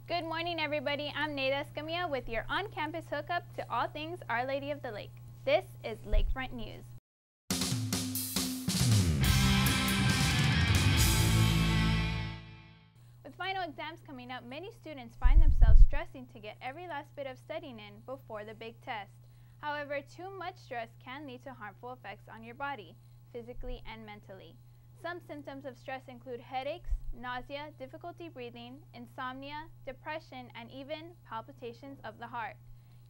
Good morning, everybody. I'm Neda Escamilla with your on-campus hookup to all things Our Lady of the Lake. This is Lakefront News. With final exams coming up, many students find themselves stressing to get every last bit of studying in before the big test. However, too much stress can lead to harmful effects on your body, physically and mentally. Some symptoms of stress include headaches, nausea, difficulty breathing, insomnia, depression, and even palpitations of the heart.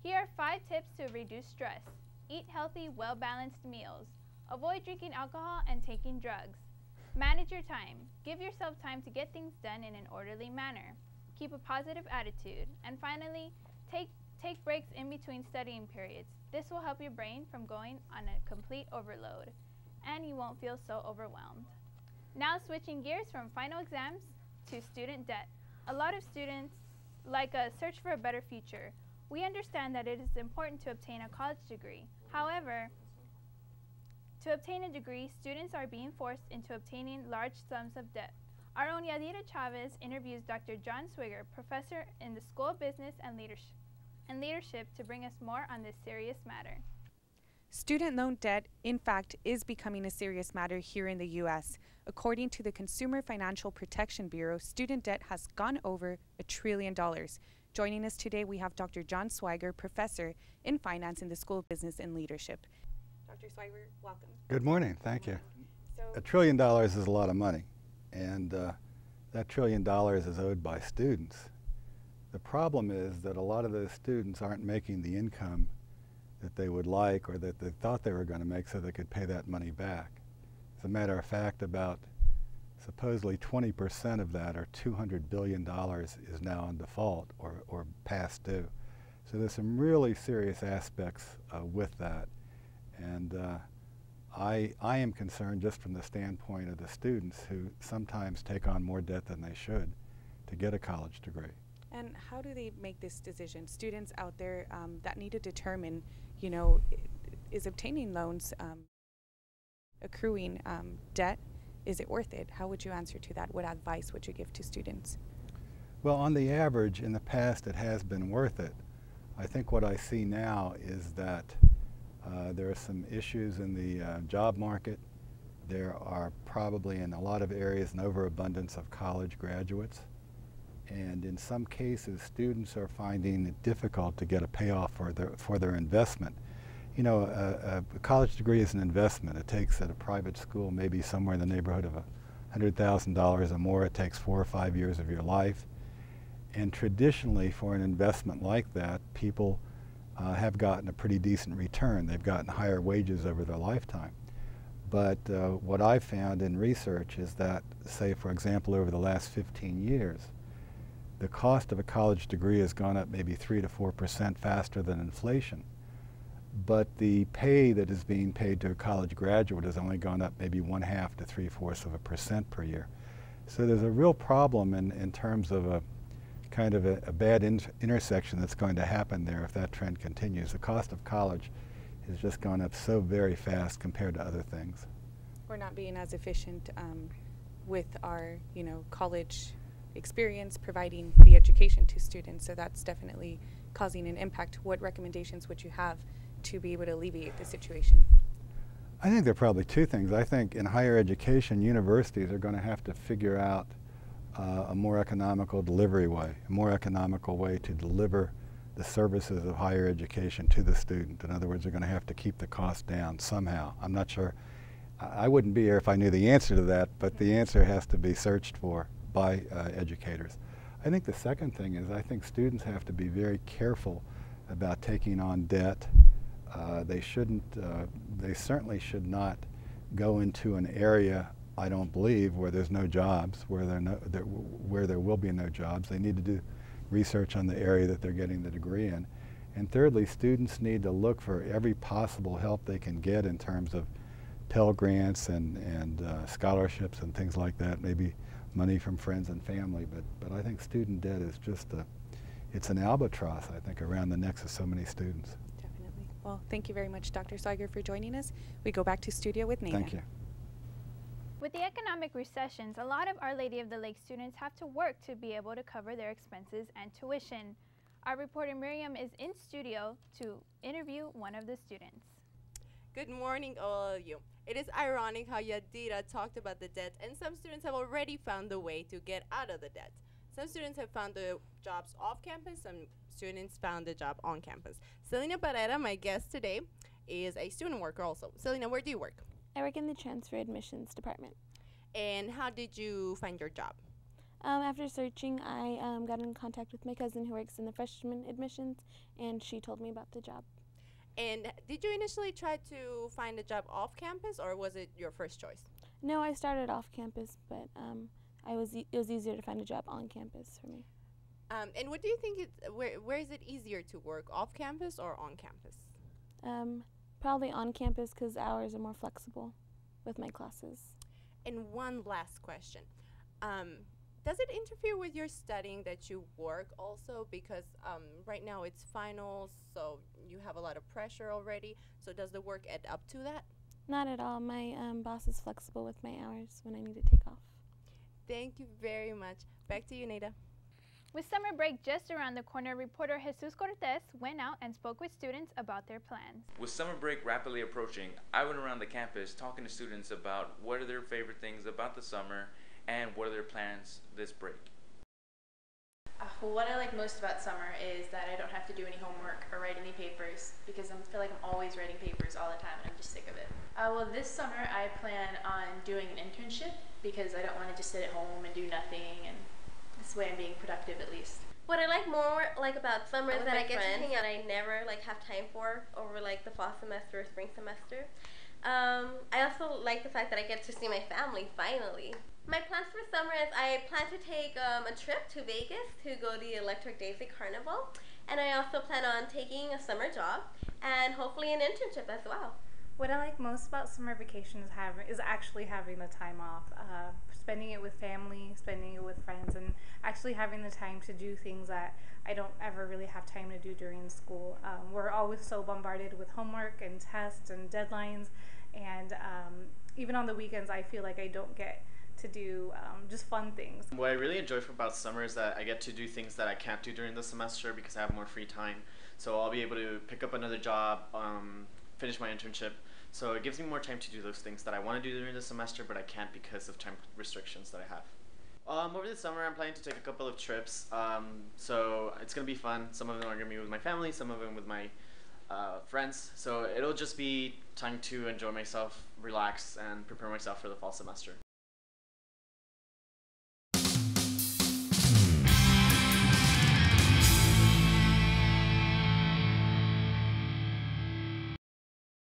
Here are 5 tips to reduce stress. Eat healthy, well-balanced meals. Avoid drinking alcohol and taking drugs. Manage your time. Give yourself time to get things done in an orderly manner. Keep a positive attitude. And finally, take breaks in between studying periods. This will help your brain from going on a complete overload, and you won't feel so overwhelmed. Now switching gears from final exams to student debt. A lot of students like a search for a better future. We understand that it is important to obtain a college degree. However, to obtain a degree, students are being forced into obtaining large sums of debt. Our own Yadira Chavez interviews Dr. John Swigger, professor in the School of Business and Leadership, to bring us more on this serious matter. Student loan debt, in fact, is becoming a serious matter here in the U.S. According to the Consumer Financial Protection Bureau, student debt has gone over $1 trillion. Joining us today, we have Dr. John Swigger, professor in finance in the School of Business and Leadership. Dr. Swigger, welcome. Good morning. Thank you. So, $1 trillion is a lot of money, and that $1 trillion is owed by students. The problem is that a lot of those students aren't making the income that they would like or that they thought they were going to make so they could pay that money back. As a matter of fact, about supposedly 20% of that, or $200 billion, is now in default or past due. So there's some really serious aspects with that. And I am concerned just from the standpoint of the students who sometimes take on more debt than they should to get a college degree. and how do they make this decision? Students out there that need to determine, you know, is obtaining loans accruing debt, is it worth it? How would you answer to that? What advice would you give to students? Well, on the average, in the past, it has been worth it. I think what I see now is that there are some issues in the job market. There are probably in a lot of areas an overabundance of college graduates. And in some cases, students are finding it difficult to get a payoff for their investment. You know, a college degree is an investment. It takes at a private school maybe somewhere in the neighborhood of $100,000 or more. It takes 4 or 5 years of your life. And traditionally, for an investment like that, people have gotten a pretty decent return. They've gotten higher wages over their lifetime. But what I've found in research is that, say, for example, over the last 15 years, the cost of a college degree has gone up maybe 3 to 4% faster than inflation. But the pay that is being paid to a college graduate has only gone up maybe 1/2 to 3/4% per year. So there's a real problem in terms of a kind of a bad intersection that's going to happen there if that trend continues. The cost of college has just gone up so very fast compared to other things. We're not being as efficient with our, you know, college experience, providing the education to students, so that's definitely causing an impact. What recommendations would you have to be able to alleviate the situation? I think there are probably 2 things. I think in higher education, universities are going to have to figure out a more economical delivery way, a more economical way to deliver the services of higher education to the student. In other words, they're going to have to keep the cost down somehow. I'm not sure. I wouldn't be here if I knew the answer to that, but the answer has to be searched for by educators. I think the second thing is I think students have to be very careful about taking on debt. They certainly should not go into an area, I don't believe, where there's no jobs, where there will be no jobs. They need to do research on the area that they're getting the degree in. And thirdly, students need to look for every possible help they can get in terms of Pell Grants and scholarships and things like that, maybe money from friends and family. But I think student debt is just it's an albatross, I think, around the necks of so many students. Definitely. Well, thank you very much, Dr. Swigger, for joining us. We go back to studio with Neda. Thank you. With the economic recessions, a lot of Our Lady of the Lake students have to work to be able to cover their expenses and tuition. Our reporter Miriam is in studio to interview one of the students. Good morning, all of you. It is ironic how Yadira talked about the debt, and some students have already found a way to get out of the debt. Some students have found the jobs off campus, some students found the job on campus. Selena Barrera, my guest today, is a student worker also. Selena, where do you work? I work in the transfer admissions department. And how did you find your job? After searching, I got in contact with my cousin who works in the freshman admissions, and she told me about the job. And did you initially try to find a job off campus, or was it your first choice? No, I started off campus, but it was easier to find a job on campus for me. And what do you think where is it easier to work, off campus or on campus? Probably on campus because hours are more flexible with my classes. And one last question. Does it interfere with your studying that you work also? Because right now it's finals, so you have a lot of pressure already. So does the work add up to that? Not at all. My boss is flexible with my hours when I need to take off. Thank you very much. Back to you, Nada. With summer break just around the corner, reporter Jesus Cortez went out and spoke with students about their plans. With summer break rapidly approaching, I went around the campus talking to students about what are their favorite things about the summer and what are their plans this break. What I like most about summer is that I don't have to do any homework or write any papers because I feel like I'm always writing papers all the time and I'm just sick of it. Well, this summer I plan on doing an internship because I don't want to just sit at home and do nothing, and this way I'm being productive at least. What I like more about summer is that I get to hang out I never have time for over the fall semester or spring semester. I also like the fact that I get to see my family finally. My plans for summer is I plan to take a trip to Vegas to go to the Electric Daisy Carnival, and I also plan on taking a summer job and hopefully an internship as well. What I like most about summer vacation is actually having the time off, spending it with family, spending it with friends, and actually having the time to do things that I don't ever really have time to do during school. We're always so bombarded with homework and tests and deadlines, and even on the weekends I feel like I don't get to do just fun things. What I really enjoy about summer is that I get to do things that I can't do during the semester because I have more free time. So I'll be able to pick up another job, finish my internship. So it gives me more time to do those things that I want to do during the semester, but I can't because of time restrictions that I have. Over the summer, I'm planning to take a couple of trips. So it's going to be fun. Some of them are going to be with my family, some of them with my friends. So it'll just be time to enjoy myself, relax, and prepare myself for the fall semester.